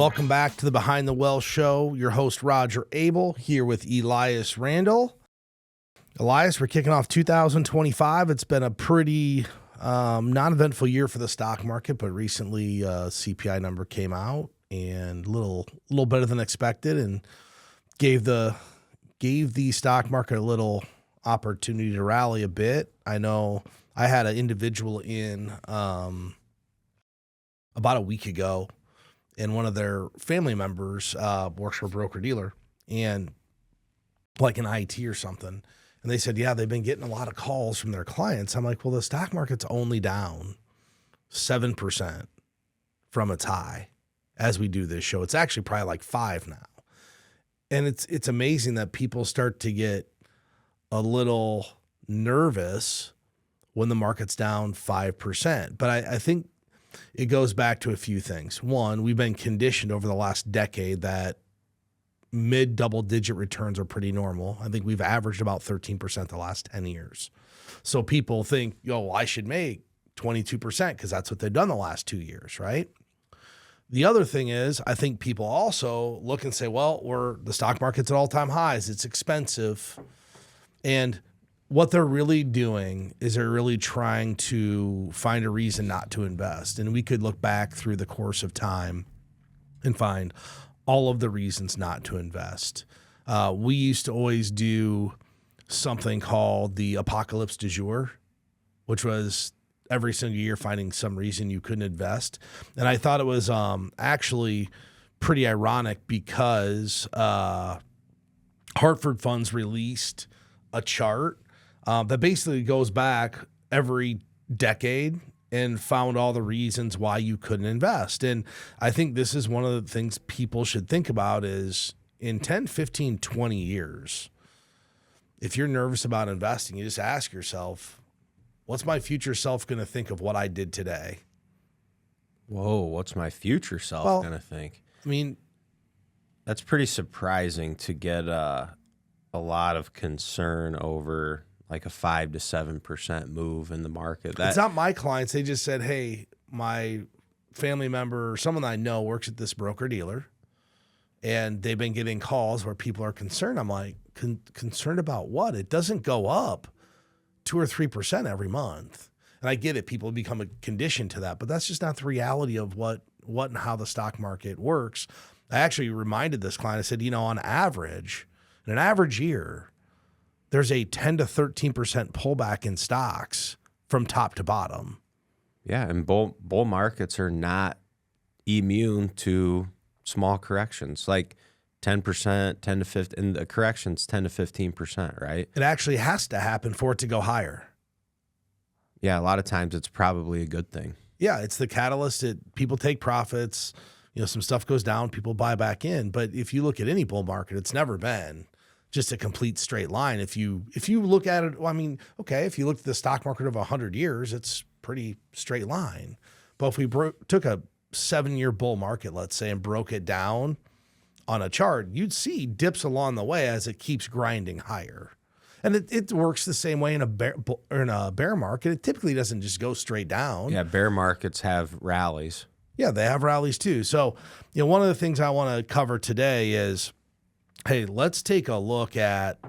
Welcome back to the Behind the Well show. Your host, Roger Abel, here with Elias Randall. Elias, we're kicking off 2025. It's been a pretty non-eventful year for the stock market, but recently CPI number came out and a little better than expected and gave the stock market a little opportunity to rally a bit. I know I had an individual in about a week ago, and one of their family members works for a broker-dealer and like in IT or something. And they said, yeah, they've been getting a lot of calls from their clients. I'm like, well, the stock market's only down 7% from its high as we do this show. It's actually probably like 5 now. And it's amazing that people start to get a little nervous when the market's down 5%. But I think it goes back to a few things. One, we've been conditioned over the last decade that mid double-digit returns are pretty normal. I think we've averaged about 13% the last 10 years. So people think, I should make 22% because that's what they've done the last 2 years, right? The other thing is, I think people also look and say, well, the stock market's at all-time highs. It's expensive. And what they're really doing is they're really trying to find a reason not to invest. And we could look back through the course of time and find all of the reasons not to invest. We used to always do something called the apocalypse du jour, which was every single year finding some reason you couldn't invest. And I thought it was actually pretty ironic because Hartford Funds released a chart that basically goes back every decade and found all the reasons why you couldn't invest. And I think this is one of the things people should think about is in 10, 15, 20 years, if you're nervous about investing, you just ask yourself, what's my future self going to think of what I did today? Whoa, what's my future self going to think? I mean, that's pretty surprising to get a lot of concern over like a 5 to 7% move in the market. It's not my clients. They just said, hey, my family member or someone I know works at this broker dealer, and they've been getting calls where people are concerned. I'm like, concerned about what? It doesn't go up 2 or 3% every month. And I get it. People become conditioned to that, but that's just not the reality of what and how the stock market works. I actually reminded this client, I said, on average, in an average year, there's a 10 to 13% pullback in stocks from top to bottom. Yeah, and bull markets are not immune to small corrections, like 10%, 10 to 15, and the correction's 10 to 15%, right? It actually has to happen for it to go higher. Yeah, a lot of times it's probably a good thing. Yeah, it's the catalyst. People take profits. Some stuff goes down, people buy back in. But if you look at any bull market, it's never been just a complete straight line. If you look at it, if you look at the stock market of 100 years, it's pretty straight line. But if we took a 7-year bull market, let's say, and broke it down on a chart, you'd see dips along the way as it keeps grinding higher. And it works the same way in a bear market. It typically doesn't just go straight down. Yeah, bear markets have rallies. Yeah, they have rallies too. So, one of the things I want to cover today is, hey, let's take a look at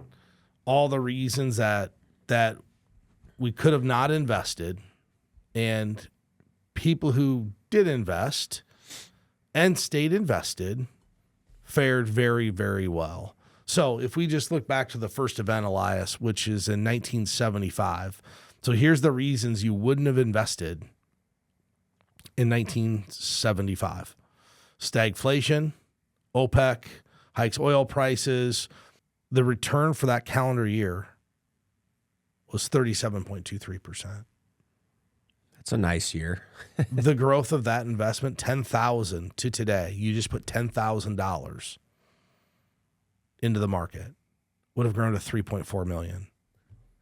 all the reasons that we could have not invested, and people who did invest and stayed invested fared very, very well. So if we just look back to the first event, Elias, which is in 1975. So here's the reasons you wouldn't have invested in 1975. Stagflation, OPEC, hikes oil prices. The return for that calendar year was 37.23%. That's a nice year. The growth of that investment, $10,000 to today, you just put $10,000 into the market, would have grown to $3.4 million.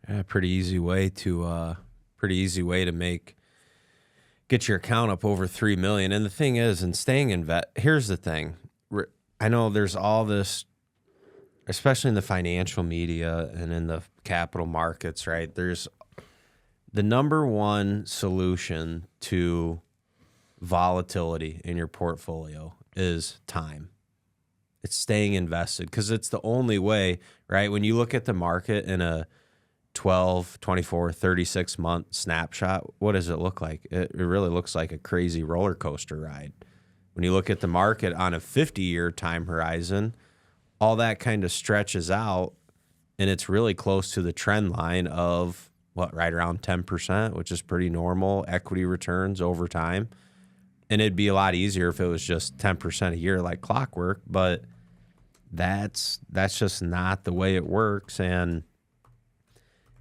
Yeah, pretty easy way to get your account up over $3 million. And the thing is, in staying here's the thing. I know there's all this, especially in the financial media and in the capital markets, right? There's the number one solution to volatility in your portfolio is time. It's staying invested because it's the only way, right? When you look at the market in a 12, 24, 36-month snapshot, what does it look like? It really looks like a crazy roller coaster ride. When you look at the market on a 50-year time horizon, all that kind of stretches out, and it's really close to the trend line of right around 10%, which is pretty normal equity returns over time. And it'd be a lot easier if it was just 10% a year like clockwork, but that's just not the way it works. And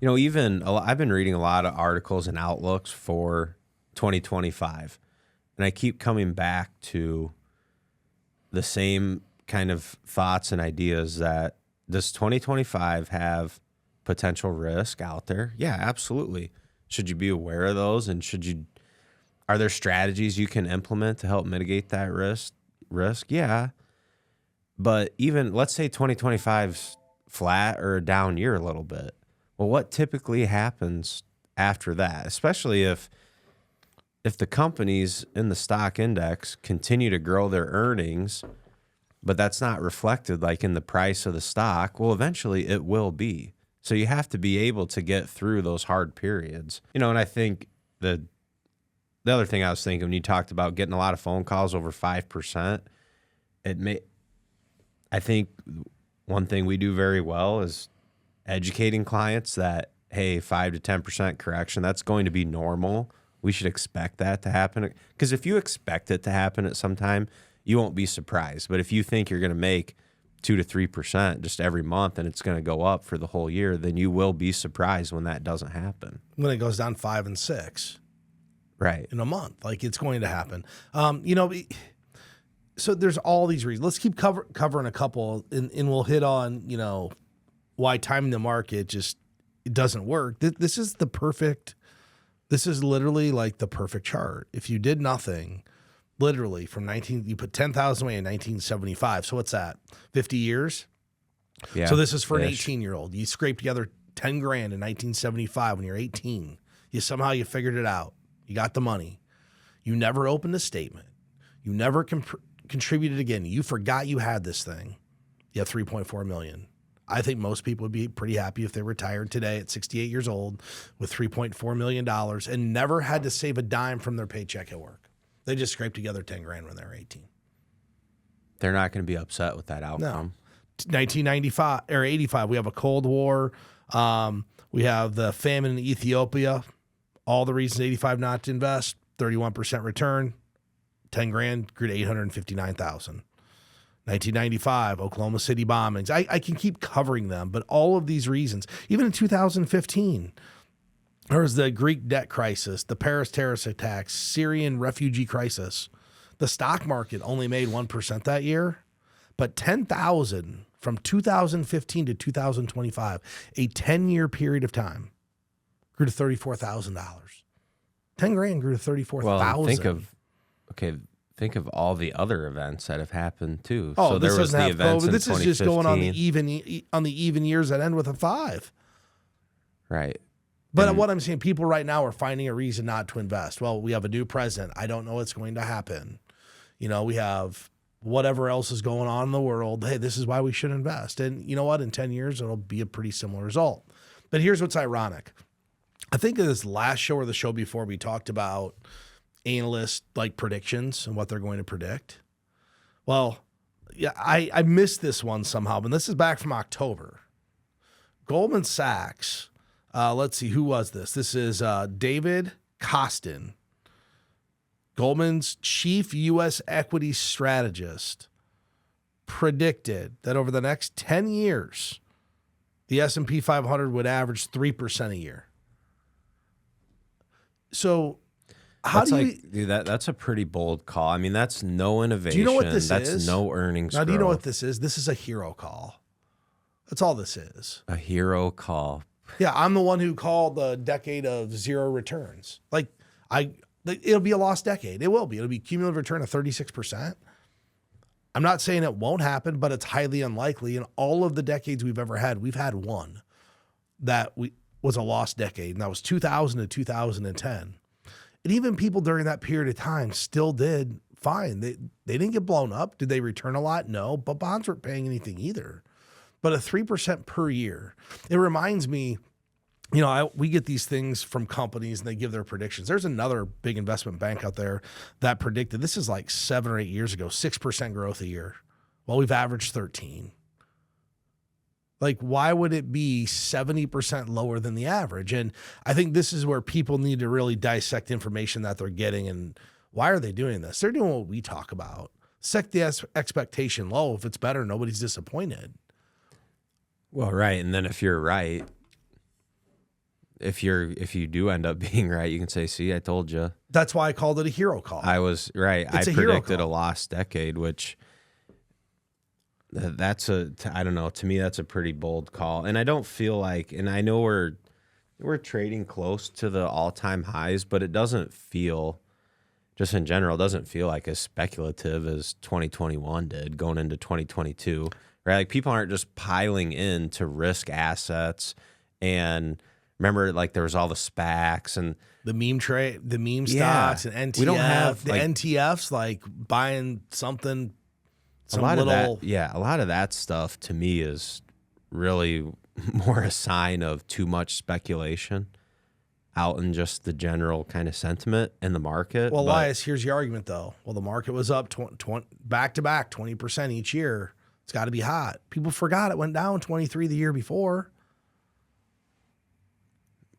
I've been reading a lot of articles and outlooks for 2025, and I keep coming back to the same kind of thoughts and ideas that does 2025 have potential risk out there? Yeah, absolutely. Should you be aware of those, and are there strategies you can implement to help mitigate that risk? Yeah. But even let's say 2025's flat or a down year a little bit. Well, what typically happens after that, especially if the companies in the stock index continue to grow their earnings, but that's not reflected like in the price of the stock, well, eventually it will be. So you have to be able to get through those hard periods. And I think the other thing I was thinking when you talked about getting a lot of phone calls over 5%, I think one thing we do very well is educating clients that, hey, 5 to 10% correction, that's going to be normal. We should expect that to happen. Because if you expect it to happen at some time, you won't be surprised. But if you think you're going to make 2 to 3% just every month and it's going to go up for the whole year, then you will be surprised when that doesn't happen. When it goes down 5 and 6. Right. In a month. Like, it's going to happen. So there's all these reasons. Let's keep covering a couple, and we'll hit on, why timing the market it doesn't work. This is literally like the perfect chart. If you did nothing, literally you put 10,000 away in 1975. So what's that? 50 years? Yeah. So this is for an 18-year-old. You scrape together 10 grand in 1975 when you're 18. You figured it out. You got the money. You never opened a statement. You never contributed again. You forgot you had this thing. You have $3.4 million. I think most people would be pretty happy if they retired today at 68 years old with $3.4 million and never had to save a dime from their paycheck at work. They just scraped together 10 grand when they were 18. They're not going to be upset with that outcome. No. 1995 or 85, we have a Cold War. We have the famine in Ethiopia. All the reasons 85 not to invest, 31% return, 10 grand grew to 859,000. 1995, Oklahoma City bombings. I can keep covering them, but all of these reasons, even in 2015, there was the Greek debt crisis, the Paris terrorist attacks, Syrian refugee crisis. The stock market only made 1% that year, but 10,000 from 2015 to 2025, a 10-year period of time, grew to $34,000. 10 grand grew to $34,000. Well, think of all the other events that have happened too. Oh, so there was the events in 2015. This is just going on the even years that end with a 5. Right. But what I'm saying, people right now are finding a reason not to invest. Well, we have a new president. I don't know what's going to happen. We have whatever else is going on in the world. Hey, this is why we should invest. And you know what? In 10 years, it'll be a pretty similar result. But here's what's ironic. I think in this last show or the show before, we talked about analysts like predictions and what they're going to predict. Well, yeah, I missed this one somehow, but this is back from October. Goldman Sachs, let's see, who was this? This is David Kostin, Goldman's chief U.S. equity strategist, predicted that over the next 10 years, the S&P 500 would average 3% a year. So that's a pretty bold call. I mean, that's no innovation. Do you know what this is? That's no earnings growth. Do you know what this is? This is a hero call. That's all this is. A hero call. Yeah, I'm the one who called the decade of zero returns. It'll be a lost decade. It will be. It'll be cumulative return of 36%. I'm not saying it won't happen, but it's highly unlikely. In all of the decades we've ever had, we've had one that was a lost decade, and that was 2000 to 2010. And even people during that period of time still did fine. They didn't get blown up. Did they return a lot? No, but bonds weren't paying anything either. But a 3% per year. It reminds me, we get these things from companies and they give their predictions. There's another big investment bank out there that predicted, this is like 7 or 8 years ago, 6% growth a year. Well, we've averaged 13. Like, why would it be 70% lower than the average? And I think this is where people need to really dissect information that they're getting. And why are they doing this? They're doing what we talk about. Set the expectation low. If it's better, nobody's disappointed. Well, right. And then if you're right, if you do end up being right, you can say, see, I told you. That's why I called it a hero call. I was right. I predicted a lost decade, which I don't know. To me, that's a pretty bold call. And I don't feel like, and I know we're trading close to the all-time highs, but it doesn't feel, just in general, doesn't feel like as speculative as 2021 did going into 2022, right? Like, people aren't just piling in to risk assets. And remember, like, there was all the SPACs and the meme stocks and NTF. We don't have the NTFs, like buying something. A lot of that stuff to me is really more a sign of too much speculation out in just the general kind of sentiment in the market. Well, Elias, here's your argument, though. Well, the market was up back-to-back 20% each year. It's got to be hot. People forgot it went down 23 the year before.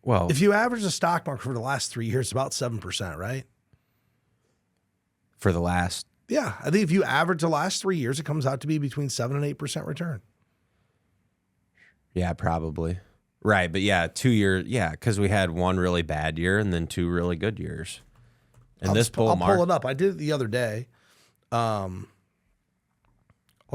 Well, if you average the stock market for the last 3 years, it's about 7%, right? For the last... Yeah, I think if you average the last 3 years, it comes out to be between 7 and 8% return. Yeah, probably. Right, but yeah, 2 years. Yeah, because we had one really bad year and then 2 really good years. And I'll pull it up. I did it the other day. I'll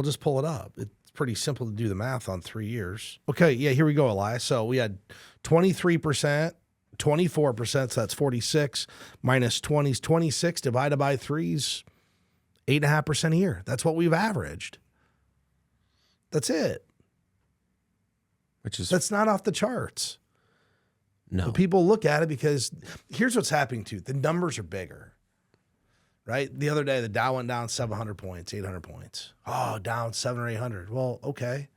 just pull it up. It's pretty simple to do the math on 3 years. Okay, yeah, here we go, Elias. So we had 23%, 24%, so that's 46, minus 20 is 26, divided by 3's 8.5% a year. That's what we've averaged. That's it. That's not off the charts. No. But people look at it because here's what's happening too. The numbers are bigger, right? The other day, the Dow went down 700 points, 800 points. Oh, down 700 or 800. Well, okay.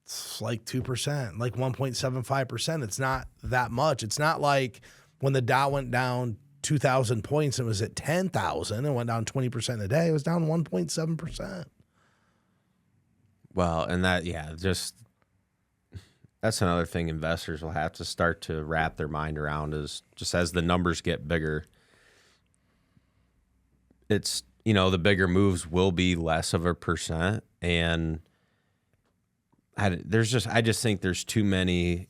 It's like 2%, like 1.75%. It's not that much. It's not like when the Dow went down 2,000 points and was at 10,000 and went down 20% a day. It was down 1.7%. Well, and that's another thing investors will have to start to wrap their mind around is just as the numbers get bigger, it's, the bigger moves will be less of a percent. And I just think there's too many.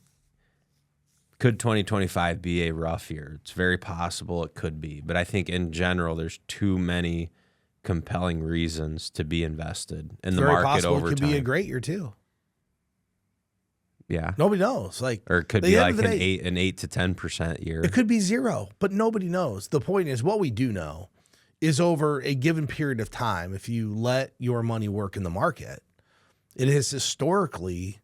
Could 2025 be a rough year? It's very possible it could be. But I think in general, there's too many compelling reasons to be invested in the market over time. It could be a great year too. Yeah. Nobody knows. Or it could be like an 8 to 10% year. It could be 0, but nobody knows. The point is, what we do know is over a given period of time, if you let your money work in the market, it has historically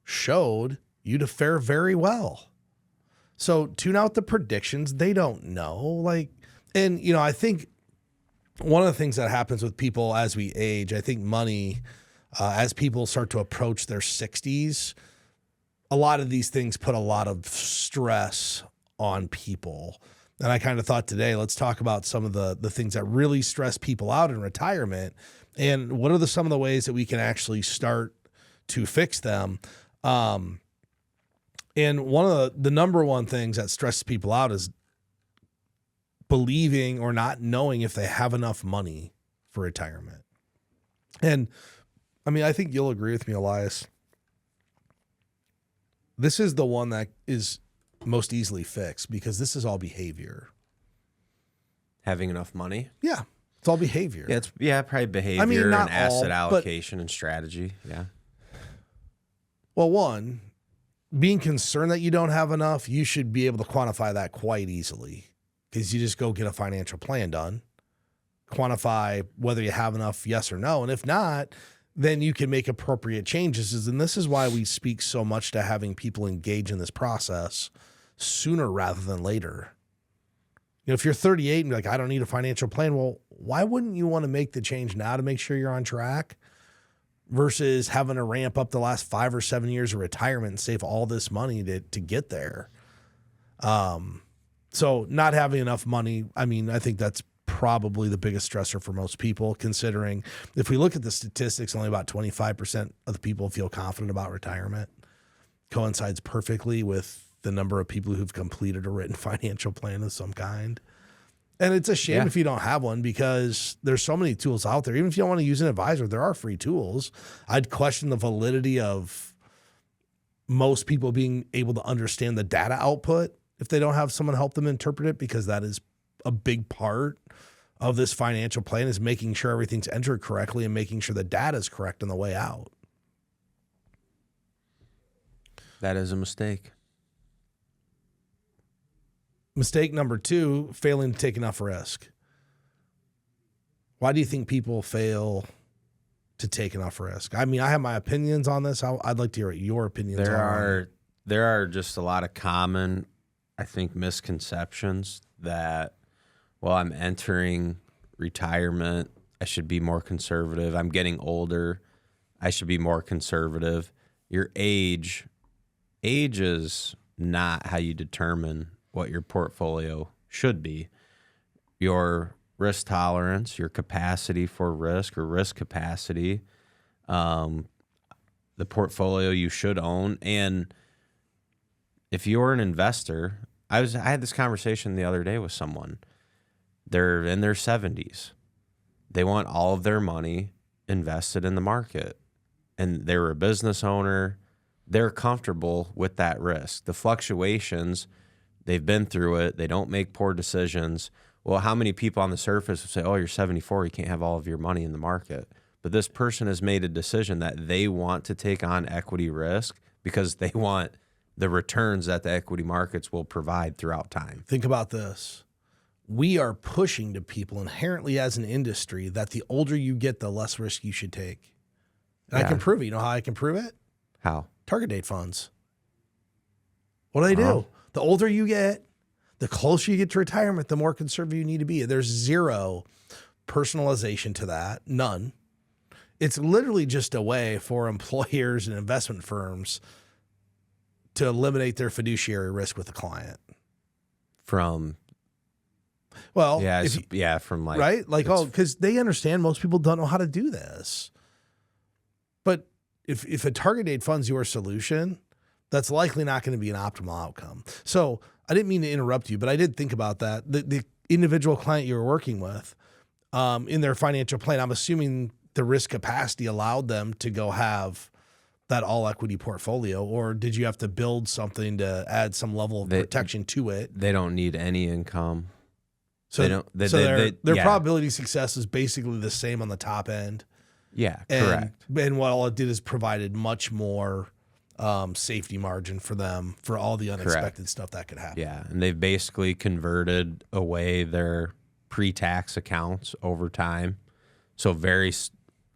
showed you to fare very well. So tune out the predictions. They don't know. I think one of the things that happens with people as we age, I think money, as people start to approach their 60s, a lot of these things put a lot of stress on people. And I kind of thought today, let's talk about some of the things that really stress people out in retirement and what are some of the ways that we can actually start to fix them. And one of the number one things that stresses people out is believing or not knowing if they have enough money for retirement. And I mean, I think you'll agree with me, Elias. This is the one that is most easily fixed because this is all behavior. Having enough money? Yeah. It's all behavior. Yeah, probably behavior and asset allocation and strategy. Yeah. Well, one, being concerned that you don't have enough, you should be able to quantify that quite easily because you just go get a financial plan done, quantify whether you have enough, yes or no. And if not, then you can make appropriate changes. And this is why we speak so much to having people engage in this process sooner rather than later. If you're 38 and you're like, I don't need a financial plan, well, why wouldn't you want to make the change now to make sure you're on track versus having to ramp up the last 5 or 7 years of retirement and save all this money to get there? So not having enough money, I mean, I think that's probably the biggest stressor for most people, considering if we look at the statistics, only about 25% of the people feel confident about retirement. Coincides perfectly with the number of people who've completed a written financial plan of some kind. And it's a shame if you don't have one, because there's so many tools out there. Even if you don't want to use an advisor, there are free tools. I'd question the validity of most people being able to understand the data output if they don't have someone help them interpret it, because that is a big part of this financial plan, is making sure everything's entered correctly and making sure the data is correct on the way out. That is a mistake. Mistake number 2, failing to take enough risk. Why do you think people fail to take enough risk? I mean, I have my opinions on this. I'd like to hear what your opinions are. There are just a lot of common, I think, misconceptions that, well, I'm entering retirement, I should be more conservative. I'm getting older, I should be more conservative. Your age is not how you determine what your portfolio should be. Your risk tolerance, your capacity for risk or risk capacity, the portfolio you should own. And if you're an investor, I had this conversation the other day with someone. They're in their 70s. They want all of their money invested in the market. And they're a business owner. They're comfortable with that risk. The fluctuations, they've been through it. They don't make poor decisions. Well, how many people on the surface would say, oh, you're 74, you can't have all of your money in the market? But this person has made a decision that they want to take on equity risk because they want the returns that the equity markets will provide throughout time. Think about this. We are pushing to people inherently as an industry that the older you get, the less risk you should take. And I can prove it. You know how I can prove it? How? Target date funds. What do they do? The older you get, the closer you get to retirement, the more conservative you need to be. There's zero personalization to that, none. It's literally just a way for employers and investment firms to eliminate their fiduciary risk with the client. From, well, from like, right? Like, because they understand most people don't know how to do this. But if a target date fund's your solution, that's likely not going to be an optimal outcome. So I didn't mean to interrupt you, but I did think about that. The individual client you were working with in their financial plan, I'm assuming the risk capacity allowed them to go have that all equity portfolio, or did you have to build something to add some level of protection to it? They don't need any income. So their probability of success is basically the same on the top end. Yeah, correct. And what all it did is provided much more safety margin for them for all the unexpected stuff that could happen. Yeah, and they've basically converted away their pre-tax accounts over time. So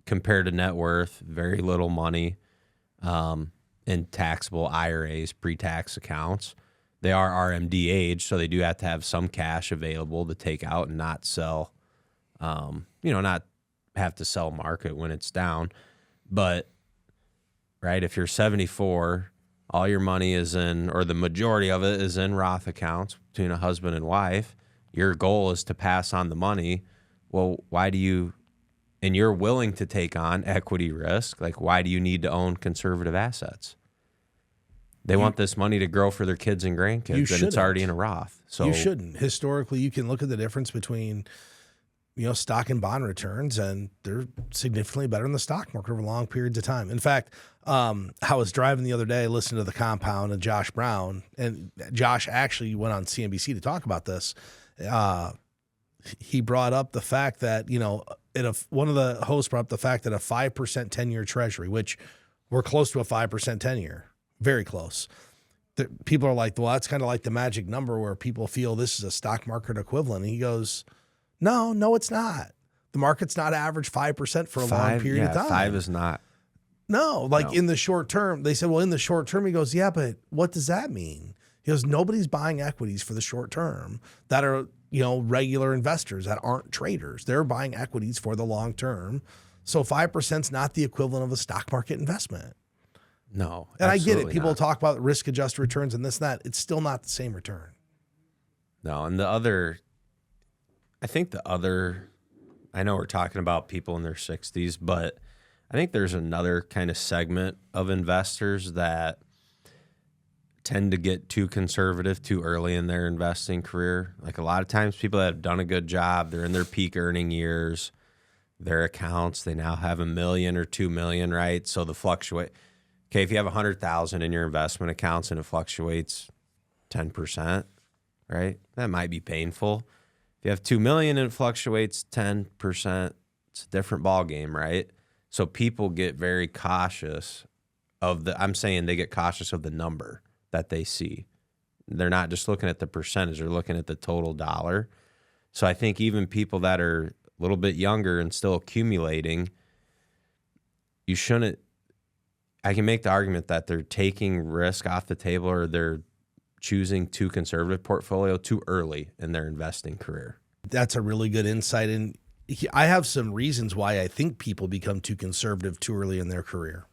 compared to net worth, very little money in taxable IRAs, pre-tax accounts. They are RMD age, so they do have to have some cash available to take out and not sell, not have to sell market when it's down. But, right, if you're 74, all your money is in, or the majority of it is in Roth accounts between a husband and wife. Your goal is to pass on the money. Well, and you're willing to take on equity risk, like why do you need to own conservative assets? They want this money to grow for their kids and grandkids, and it's already in a Roth. So you shouldn't. Historically, you can look at the difference between stock and bond returns, and they're significantly better in the stock market over long periods of time. In fact, I was driving the other day, listening to The Compound and Josh Brown, and Josh actually went on CNBC to talk about this. He brought up the fact that, one of the hosts brought up the fact that a 5% 10-year treasury, which we're close to a 5% 10-year, very close. People are like, well, that's kind of like the magic number where people feel this is a stock market equivalent. And he goes, no, it's not. The market's not average 5% for a long period of time. 5 is not. No, in the short term, they said, well, in the short term, he goes, yeah, but what does that mean? He goes, nobody's buying equities for the short term that are regular investors that aren't traders. They're buying equities for the long term. So 5% is not the equivalent of a stock market investment. No. And I get it. People not. talk about risk adjusted returns and this and that. It's still not the same return. No. And I know we're talking about people in their 60s, but I think there's another kind of segment of investors that tend to get too conservative too early in their investing career. Like a lot of times people that have done a good job, they're in their peak earning years, their accounts, they now have $1 million or $2 million, right? So the fluctuate. Okay, if you have 100,000 in your investment accounts and it fluctuates 10%, right? That might be painful. If you have 2 million and it fluctuates 10%, it's a different ball game, right? So people get very cautious I'm saying they get cautious of the number that they see. They're not just looking at the percentage, they're looking at the total dollar. So I think even people that are a little bit younger and still accumulating, I can make the argument that they're taking risk off the table or they're choosing too conservative portfolio too early in their investing career. That's a really good insight. And I have some reasons why I think people become too conservative too early in their career.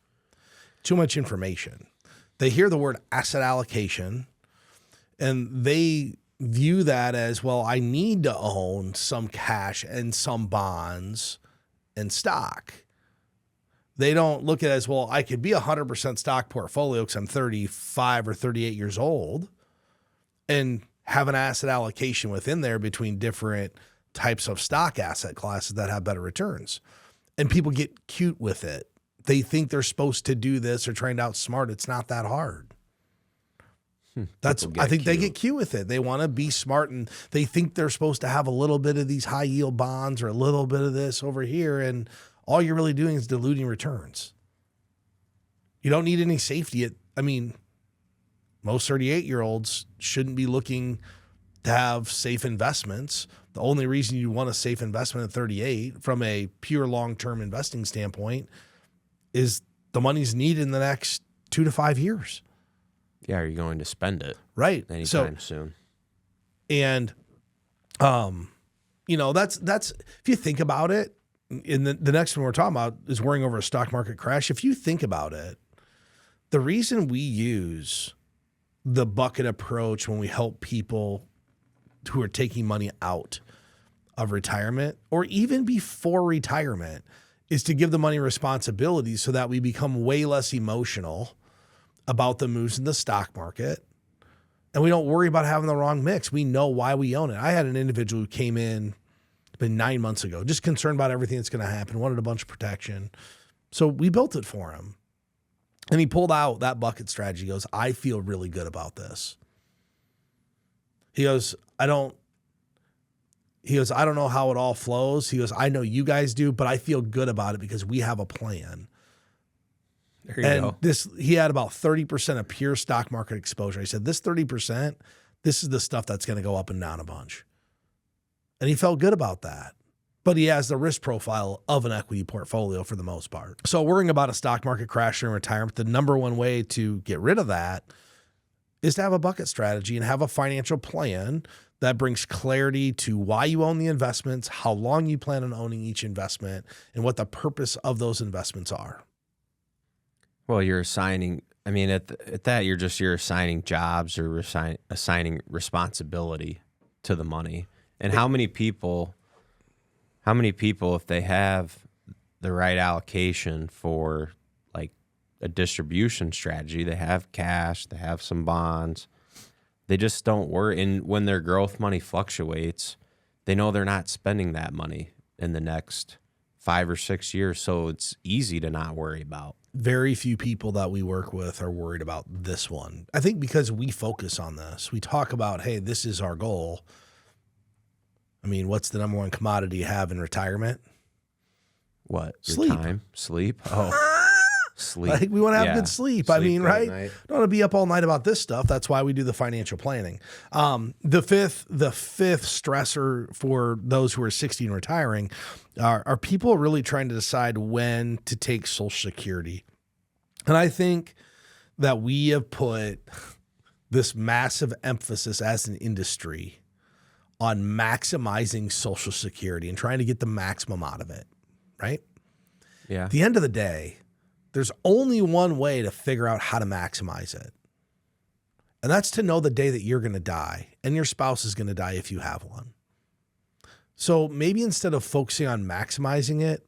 Too much information. They hear the word asset allocation and they view that as, well, I need to own some cash and some bonds and stock. They don't look at it as, well, I could be 100% stock portfolio because I'm 35 or 38 years old and have an asset allocation within there between different types of stock asset classes that have better returns. And people get cute with it. They think they're supposed to do this or trying to outsmart. It's not that hard. I think they get cute with it. They want to be smart and they think they're supposed to have a little bit of these high yield bonds or a little bit of this over here. And all you're really doing is diluting returns. You don't need any safety. Most 38-year-olds shouldn't be looking to have safe investments. The only reason you want a safe investment at 38 from a pure long-term investing standpoint is the money's needed in the next 2 to 5 years. Yeah, are you going to spend it? Right. Anytime soon. And, that's if you think about it, in the next one we're talking about is worrying over a stock market crash. If you think about it, the reason we use the bucket approach when we help people who are taking money out of retirement or even before retirement is to give the money responsibility so that we become way less emotional about the moves in the stock market. And we don't worry about having the wrong mix. We know why we own it. I had an individual who came in, been 9 months ago, just concerned about everything that's going to happen, wanted a bunch of protection. So we built it for him. And he pulled out that bucket strategy. He goes, I feel really good about this. He goes, I don't know how it all flows. He goes, I know you guys do, but I feel good about it because we have a plan. There you go. He had about 30% of pure stock market exposure. He said, this 30%, this is the stuff that's going to go up and down a bunch. And he felt good about that. But he has the risk profile of an equity portfolio for the most part. So worrying about a stock market crash during retirement, the number one way to get rid of that is to have a bucket strategy and have a financial plan that brings clarity to why you own the investments, how long you plan on owning each investment, and what the purpose of those investments are. Well, you're assigning, at that, you're assigning jobs or assigning responsibility to the money. And how many people, if they have the right allocation for like a distribution strategy, they have cash, they have some bonds, they just don't worry. And when their growth money fluctuates, they know they're not spending that money in the next 5 or 6 years. So it's easy to not worry about. Very few people that we work with are worried about this one. I think because we focus on this, we talk about, hey, this is our goal. What's the number one commodity you have in retirement? What? Sleep. Your time? Sleep? Oh, sleep. Like we want to have good sleep. Right? Night. Don't want to be up all night about this stuff. That's why we do the financial planning. The fifth stressor for those who are 60 and retiring are people really trying to decide when to take Social Security. And I think that we have put this massive emphasis as an industry on maximizing Social Security and trying to get the maximum out of it, right? Yeah. At the end of the day, there's only one way to figure out how to maximize it. And that's to know the day that you're going to die and your spouse is going to die if you have one. So maybe instead of focusing on maximizing it,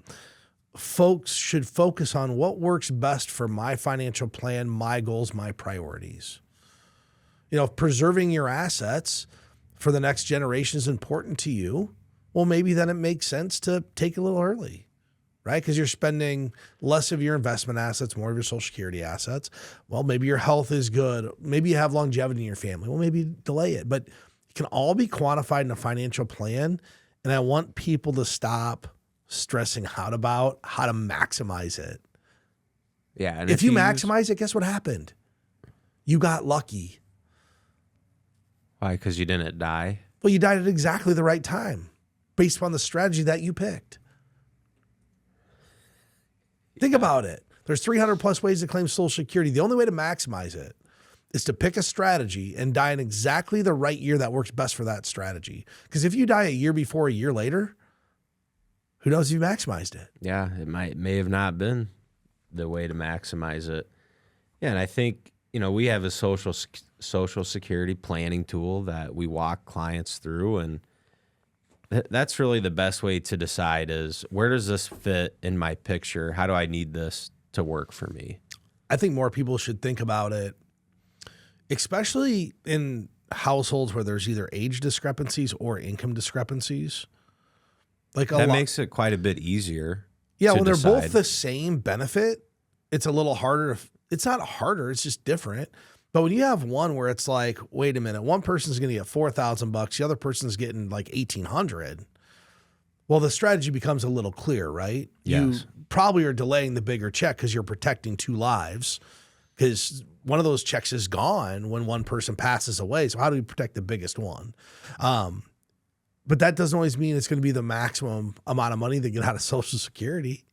folks should focus on what works best for my financial plan, my goals, my priorities. You know, if preserving your assets for the next generation is important to you, well, maybe then it makes sense to take a little early, right? Because you're spending less of your investment assets, more of your Social Security assets. Well, maybe your health is good. Maybe you have longevity in your family. Well, maybe delay it. But it can all be quantified in a financial plan. And I want people to stop stressing out about how to maximize it. Yeah. And if you maximize it, guess what happened? You got lucky. Why? Because you didn't die? Well, you died at exactly the right time based upon the strategy that you picked. Think about it. There's 300 plus ways to claim Social Security. The only way to maximize it is to pick a strategy and die in exactly the right year that works best for that strategy. Because if you die a year before, a year later, who knows if you maximized it? Yeah, it may have not been the way to maximize it. Yeah, and I think, you know, we have a social security planning tool that we walk clients through, and that's really the best way to decide is where does this fit in my picture? How do I need this to work for me? I think more people should think about it, especially in households where there's either age discrepancies or income discrepancies. Like that makes it quite a bit easier. Yeah, when they're both the same benefit, it's a little harder. It's not harder, it's just different. But when you have one where it's like, wait a minute, one person's going to get $4,000, the other person's getting like $1,800. Well, the strategy becomes a little clear, right? Yes. You probably are delaying the bigger check because you're protecting two lives, because one of those checks is gone when one person passes away. So how do we protect the biggest one? But that doesn't always mean it's going to be the maximum amount of money they get out of Social Security.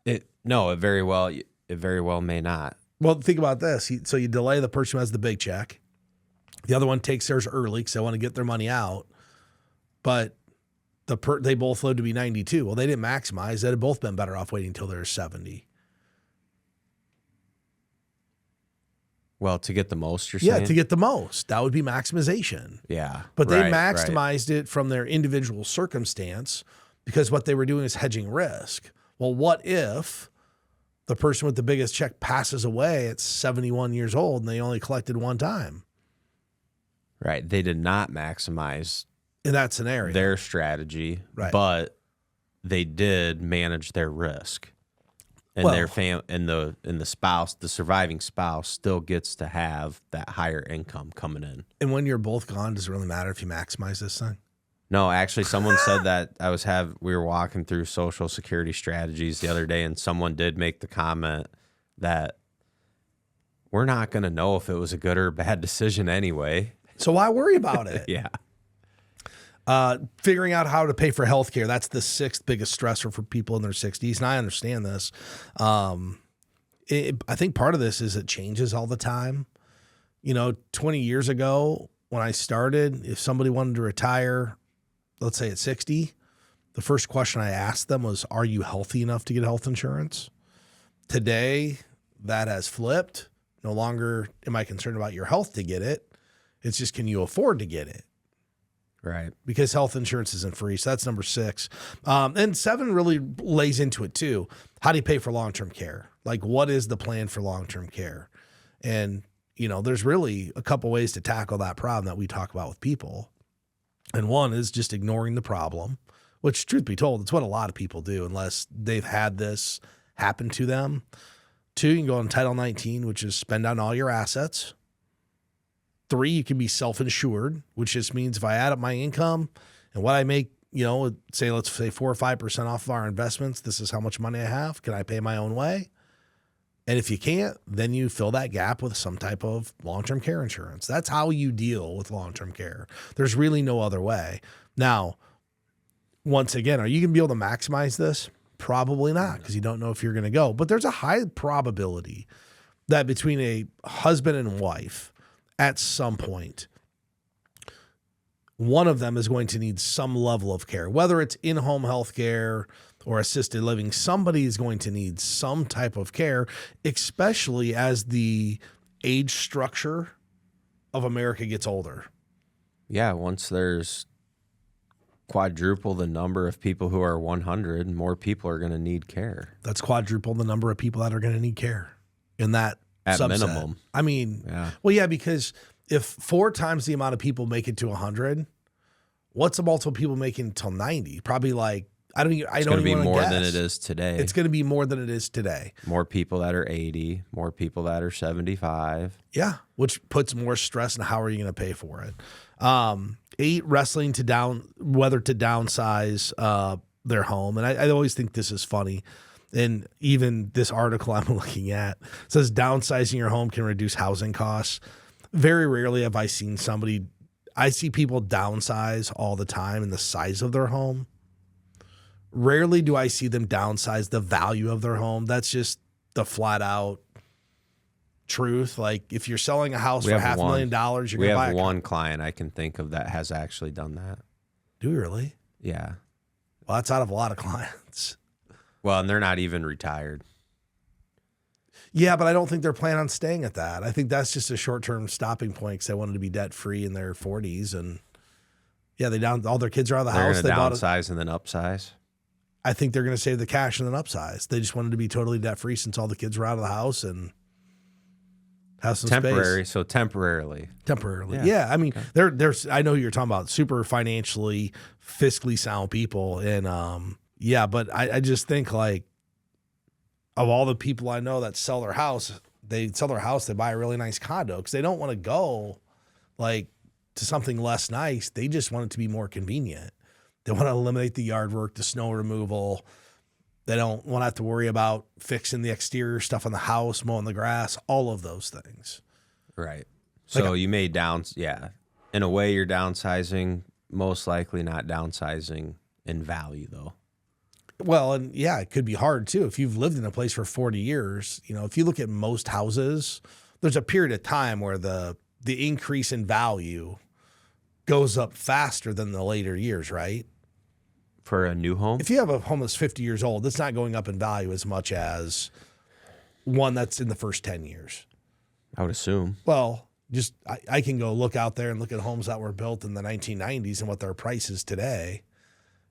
It very well may not. Well, think about this. So you delay the person who has the big check. The other one takes theirs early because they want to get their money out. But they both live to be 92. Well, they didn't maximize. They'd have both been better off waiting until they're 70. Well, to get the most, you're saying? Yeah, to get the most. That would be maximization. Yeah. But they maximized it from their individual circumstance because what they were doing is hedging risk. Well, what if the person with the biggest check passes away at 71 years old and they only collected one time? Right. They did not maximize in that scenario their strategy, right, but they did manage their risk. And their and the spouse, the surviving spouse, still gets to have that higher income coming in. And when you're both gone, does it really matter if you maximize this thing? No, actually, someone said that we were walking through Social Security strategies the other day, and someone did make the comment that we're not going to know if it was a good or a bad decision anyway. So why worry about it? Yeah. Figuring out how to pay for healthcare. That's the sixth biggest stressor for people in their 60s. And I understand this. I think part of this is it changes all the time. 20 years ago when I started, if somebody wanted to retire, let's say at 60, the first question I asked them was, are you healthy enough to get health insurance? Today, that has flipped. No longer am I concerned about your health to get it. It's just, can you afford to get it? Right. Because health insurance isn't free. So that's number 6. And 7 really lays into it too. How do you pay for long-term care? Like, what is the plan for long-term care? And, there's really a couple ways to tackle that problem that we talk about with people. And one is just ignoring the problem, which, truth be told, it's what a lot of people do unless they've had this happen to them. 2, you can go on Title 19, which is spend on all your assets. 3, you can be self-insured, which just means if I add up my income and what I make, let's say 4 or 5% off of our investments, this is how much money I have. Can I pay my own way? And if you can't, then you fill that gap with some type of long-term care insurance. That's how you deal with long-term care. There's really no other way. Now, once again, are you going to be able to maximize this? Probably not, because you don't know if you're going to go. But there's a high probability that between a husband and wife, at some point, one of them is going to need some level of care, whether it's in-home health care or assisted living. Somebody is going to need some type of care, especially as the age structure of America gets older. Yeah, once there's quadruple the number of people who are 100, more people are going to need care. That's quadruple the number of people that are going to need care in that At subset. minimum. I mean, Yeah. well, yeah, because if 4 times the amount of people make it to 100, what's the multiple people making until 90? Probably like, I don't It's going to be even more guess. than it is today. It's going to be more than it is today. More people that are 80, more people that are 75. Yeah, which puts more stress on how are you going to pay for it. 8, wrestling to whether to downsize their home. And I always think this is funny. And even this article I'm looking at says downsizing your home can reduce housing costs. Very rarely have I seen I see people downsize all the time in the size of their home. Rarely do I see them downsize the value of their home. That's just the flat out truth. Like if you're selling a house for $500,000, you're going to buy We have one client I can think of that has actually done that. Do you really? Yeah. Well, that's out of a lot of clients. Well, and they're not even retired. Yeah, but I don't think they're planning on staying at that. I think that's just a short-term stopping point because they wanted to be debt-free in their 40s. And yeah, all their kids are out of the house. They're going to downsize and then upsize. I think they're going to save the cash and then upsize. They just wanted to be totally debt-free since all the kids were out of the house and have some temporary. space. So temporarily. Yeah. I mean, there's. I know who you're talking about, super financially, fiscally sound people. And yeah, but I just think like of all the people I know that sell their house, they buy a really nice condo because they don't want to go like to something less nice. They just want it to be more convenient. They want to eliminate the yard work, the snow removal. They don't want to have to worry about fixing the exterior stuff on the house, mowing the grass, all of those things. Right. So Like you may in a way you're downsizing, most likely not downsizing in value though. Well, and yeah, it could be hard too. If you've lived in a place for 40 years, if you look at most houses, there's a period of time where the increase in value goes up faster than the later years, right? For a new home? If you have a home that's 50 years old, it's not going up in value as much as one that's in the first 10 years. I would assume. Well, just I can go look out there and look at homes that were built in the 1990s and what their price is today.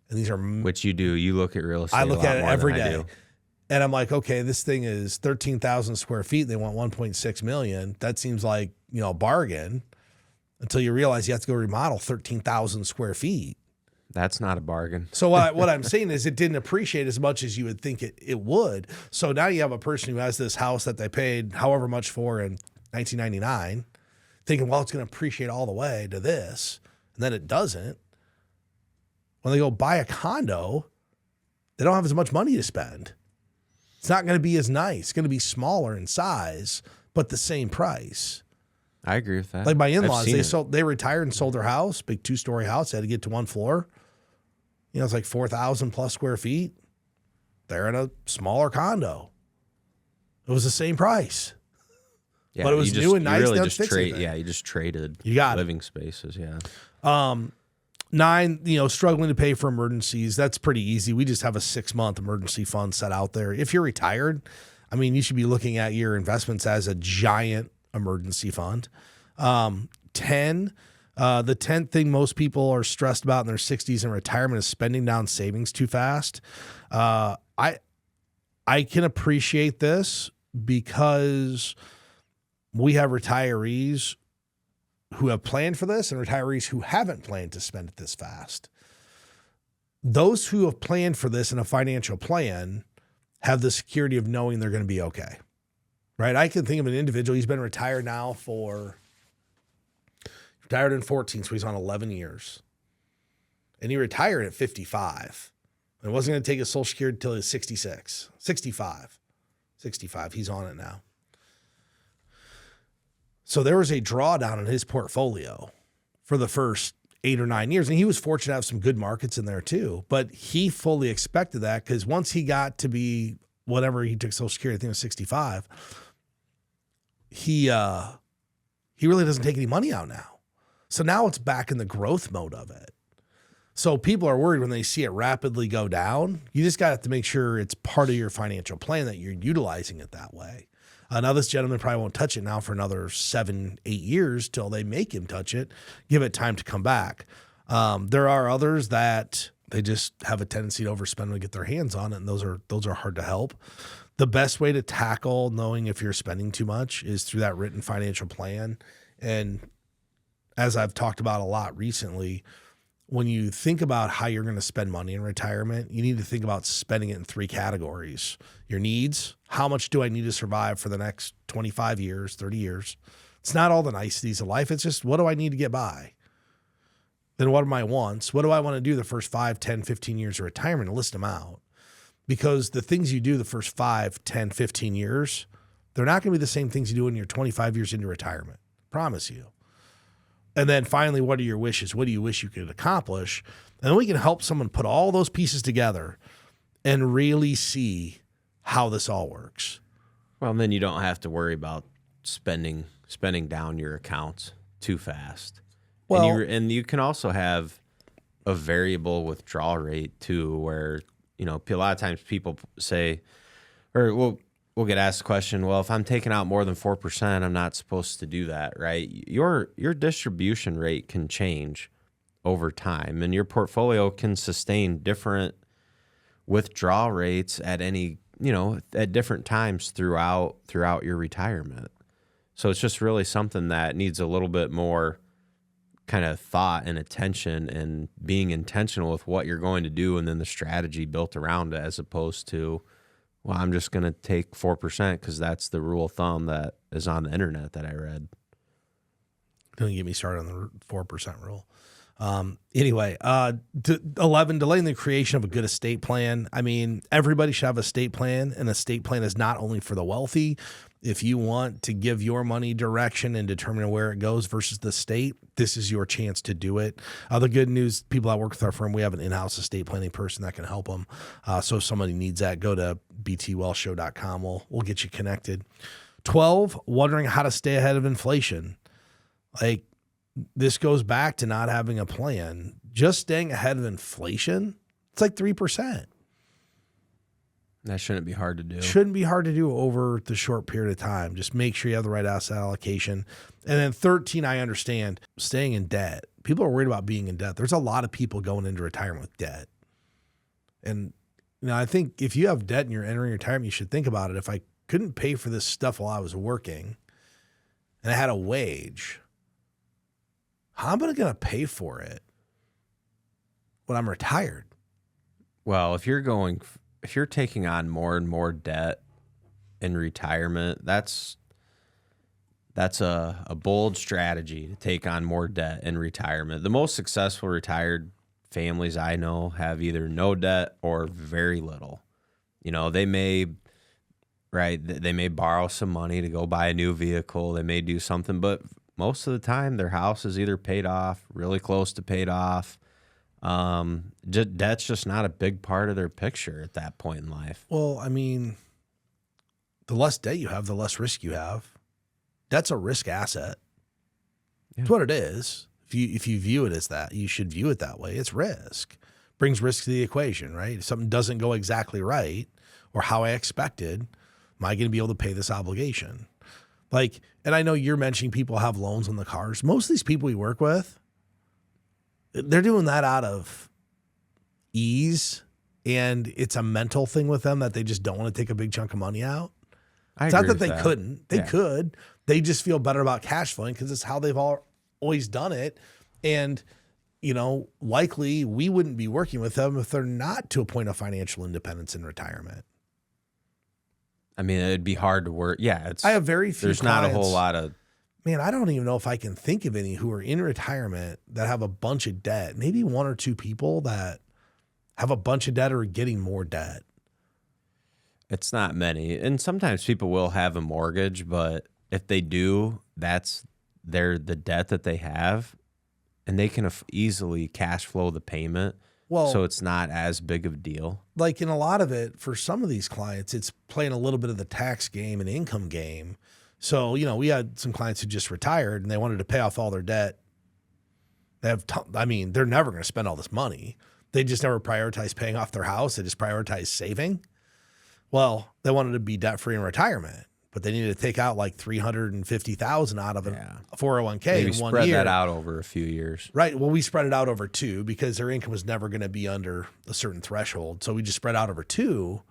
And these are... Which you do. You look at real estate I look at it every day. do. And I'm like, okay, this thing is 13,000 square feet. They want 1.6 million. That seems like, a bargain until you realize you have to go remodel 13,000 square feet. That's not a bargain. So what I'm saying is it didn't appreciate as much as you would think it would. So now you have a person who has this house that they paid however much for in 1999, thinking, well, it's going to appreciate all the way to this. And then it doesn't. When they go buy a condo, they don't have as much money to spend. It's not going to be as nice. It's going to be smaller in size, but the same price. I agree with that. Like my in-laws, they retired and sold their house, big 2-story house. They had to get to one floor. It's like 4,000 plus square feet. They're in a smaller condo. It was the same price. Yeah, but it was new and nice. You really just trade. Yeah, you just traded living spaces. Yeah. 9, struggling to pay for emergencies. That's pretty easy. We just have a 6-month emergency fund set out there. If you're retired, I mean, you should be looking at your investments as a giant emergency fund. 10, the 10th thing most people are stressed about in their 60s and retirement is spending down savings too fast. I can appreciate this because we have retirees who have planned for this and retirees who haven't planned to spend it this fast. Those who have planned for this in a financial plan have the security of knowing they're going to be okay, right? I can think of an individual. He's been retired now retired in 14, so he's on 11 years. And he retired at 55. And it wasn't going to take his Social Security until he was 65. 65, he's on it now. So there was a drawdown in his portfolio for the first 8 or 9 years. And he was fortunate to have some good markets in there too. But he fully expected that because once he got to be whatever he took Social Security, I think it was 65, he really doesn't take any money out now. So now it's back in the growth mode of it. So people are worried when they see it rapidly go down. You just got to make sure it's part of your financial plan that you're utilizing it that way. Now, this gentleman probably won't touch it now for another 7-8 years till they make him touch it, give it time to come back. There are others that they just have a tendency to overspend and get their hands on it, and those are hard to help. The best way to tackle knowing if you're spending too much is through that written financial plan. And as I've talked about a lot recently, when you think about how you're going to spend money in retirement, you need to think about spending it in 3 categories. Your needs, how much do I need to survive for the next 25 years, 30 years? It's not all the niceties of life. It's just, what do I need to get by? Then what are my wants? What do I want to do the first 5, 10, 15 years of retirement? And list them out. Because the things you do the first 5, 10, 15 years, they're not going to be the same things you do when you're 25 years into retirement. Promise you. And then finally, what are your wishes? What do you wish you could accomplish? And then we can help someone put all those pieces together and really see how this all works. Well, then you don't have to worry about spending down your accounts too fast. Well, and you can also have a variable withdrawal rate too, where, you know, a lot of times people say, or we'll get asked the question, well, if I'm taking out more than 4%, I'm not supposed to do that, right? Your distribution rate can change over time, and your portfolio can sustain different withdrawal rates at any, you know, at different times throughout your retirement. So it's just really something that needs a little bit more kind of thought and attention and being intentional with what you're going to do, and then the strategy built around it, as opposed to, well, I'm just going to take 4% because that's the rule of thumb that is on the internet that I read. Don't get me started on the 4% rule. Anyway, 11, delaying the creation of a good estate plan. I mean, everybody should have an estate plan, and an estate plan is not only for the wealthy. If you want to give your money direction and determine where it goes versus the state, this is your chance to do it. The good news, people that work with our firm, we have an in-house estate planning person that can help them. So if somebody needs that, go to btwellshow.com. We'll get you connected. 12, wondering how to stay ahead of inflation. Like, this goes back to not having a plan. Just staying ahead of inflation, it's like 3%. That shouldn't be hard to do. Shouldn't be hard to do over the short period of time. Just make sure you have the right asset allocation. And then 13, I understand, staying in debt. People are worried about being in debt. There's a lot of people going into retirement with debt. And, you know, I think if you have debt and you're entering retirement, you should think about it. If I couldn't pay for this stuff while I was working and I had a wage, how am I going to pay for it when I'm retired? Well, if you're taking on more and more debt in retirement, that's a bold strategy to take on more debt in retirement. The most successful retired families I know have either no debt or very little. You know, they may borrow some money to go buy a new vehicle. They may do something, but most of the time their house is either paid off, really close to paid off. Debt's just not a big part of their picture at that point in life. Well, I mean, the less debt you have, the less risk you have. Debt's a risk asset. Yeah. That's what it is. If you view it as that, you should view it that way. It's risk. Brings risk to the equation, right? If something doesn't go exactly right or how I expected, am I going to be able to pay this obligation? Like, and I know you're mentioning people have loans on the cars. Most of these people we work with, they're doing that out of ease, and it's a mental thing with them that they just don't want to take a big chunk of money out. It's not that they couldn't. They could. They just feel better about cash flowing because it's how they've always done it. And, you know, likely we wouldn't be working with them if they're not to a point of financial independence in retirement. I mean, it'd be hard to work. Yeah, I have very few There's clients, not a whole lot of... Man, I don't even know if I can think of any who are in retirement that have a bunch of debt. Maybe 1 or 2 people that have a bunch of debt or are getting more debt. It's not many. And sometimes people will have a mortgage, but if they do, that's the debt that they have, and they can easily cash flow the payment. Well, so it's not as big of a deal. Like in a lot of it, for some of these clients, it's playing a little bit of the tax game and income game. So, you know, we had some clients who just retired and they wanted to pay off all their debt They're never going to spend all this money. They just never prioritize paying off their house. They just prioritize saving. Well, they wanted to be debt-free in retirement, but they needed to take out like $350,000 out of a 401k Maybe in 1 spread year. that out over a few years. Right. Well, we spread it out over 2 because their income was never going to be under a certain threshold. So we just spread out over 2,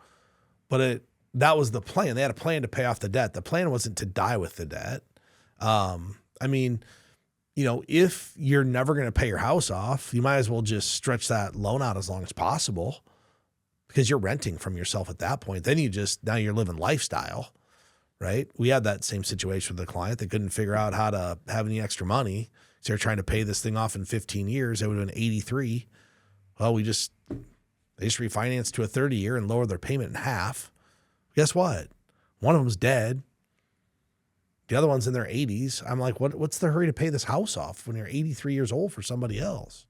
but that was the plan. They had a plan to pay off the debt. The plan wasn't to die with the debt. If you're never going to pay your house off, you might as well just stretch that loan out as long as possible because you're renting from yourself at that point. Then now you're living lifestyle, right? We had that same situation with a client that couldn't figure out how to have any extra money. So they're trying to pay this thing off in 15 years. They would have been 83. Well, they just refinanced to a 30-year and lowered their payment in half. Guess what? One of them's dead. The other one's in their 80s. I'm like, what's the hurry to pay this house off when you're 83 years old for somebody else?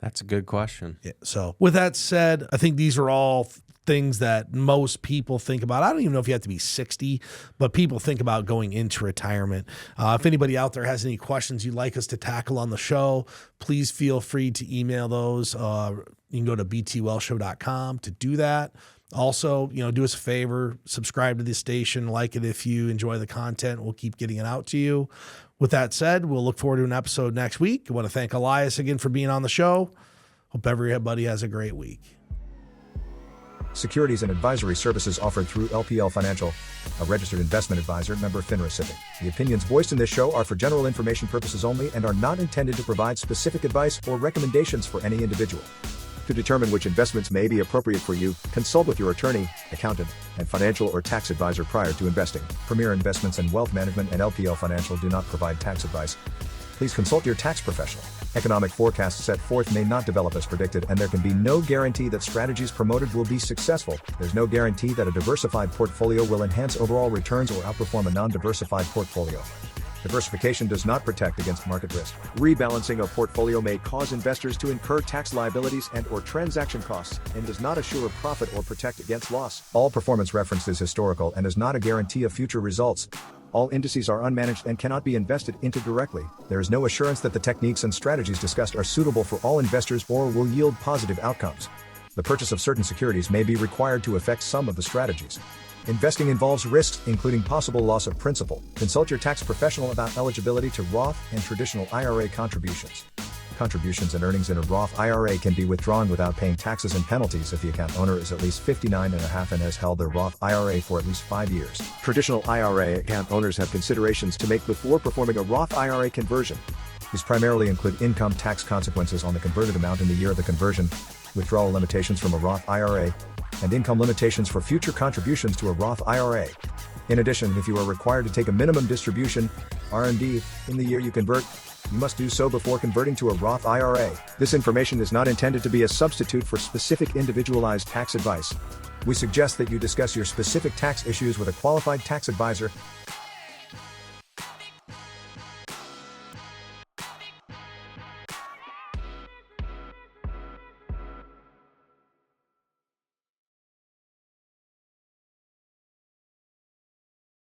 That's a good question. Yeah. So with that said, I think these are all things that most people think about. I don't even know if you have to be 60, but people think about going into retirement. If anybody out there has any questions you'd like us to tackle on the show, please feel free to email those. You can go to btwellshow.com to do that. Also, do us a favor, subscribe to this station, like it if you enjoy the content. We'll keep getting it out to you. With that said, we'll look forward to an episode next week. I want to thank Elias again for being on the show. Hope everybody has a great week. Securities and advisory services offered through LPL Financial, a registered investment advisor, member FINRA SIPC. The opinions voiced in this show are for general information purposes only and are not intended to provide specific advice or recommendations for any individual. To determine which investments may be appropriate for you, consult with your attorney, accountant, and financial or tax advisor prior to investing. Premier Investments and Wealth Management and LPL Financial do not provide tax advice. Please consult your tax professional. Economic forecasts set forth may not develop as predicted, and there can be no guarantee that strategies promoted will be successful. There's no guarantee that a diversified portfolio will enhance overall returns or outperform a non-diversified portfolio. Diversification does not protect against market risk. Rebalancing a portfolio may cause investors to incur tax liabilities and/or transaction costs, and does not assure profit or protect against loss. All performance referenced is historical and is not a guarantee of future results. All indices are unmanaged and cannot be invested into directly. There is no assurance that the techniques and strategies discussed are suitable for all investors or will yield positive outcomes. The purchase of certain securities may be required to affect some of the strategies. Investing involves risks, including possible loss of principal. Consult your tax professional about eligibility to Roth and traditional IRA contributions. Contributions and earnings in a Roth IRA can be withdrawn without paying taxes and penalties if the account owner is at least 59 and a half and has held their Roth IRA for at least 5 years. Traditional IRA account owners have considerations to make before performing a Roth IRA conversion. These primarily include income tax consequences on the converted amount in the year of the conversion, withdrawal limitations from a Roth IRA, and income limitations for future contributions to a Roth IRA. In addition, if you are required to take a minimum distribution, RMD, in the year you convert, you must do so before converting to a Roth IRA. This information is not intended to be a substitute for specific individualized tax advice. We suggest that you discuss your specific tax issues with a qualified tax advisor.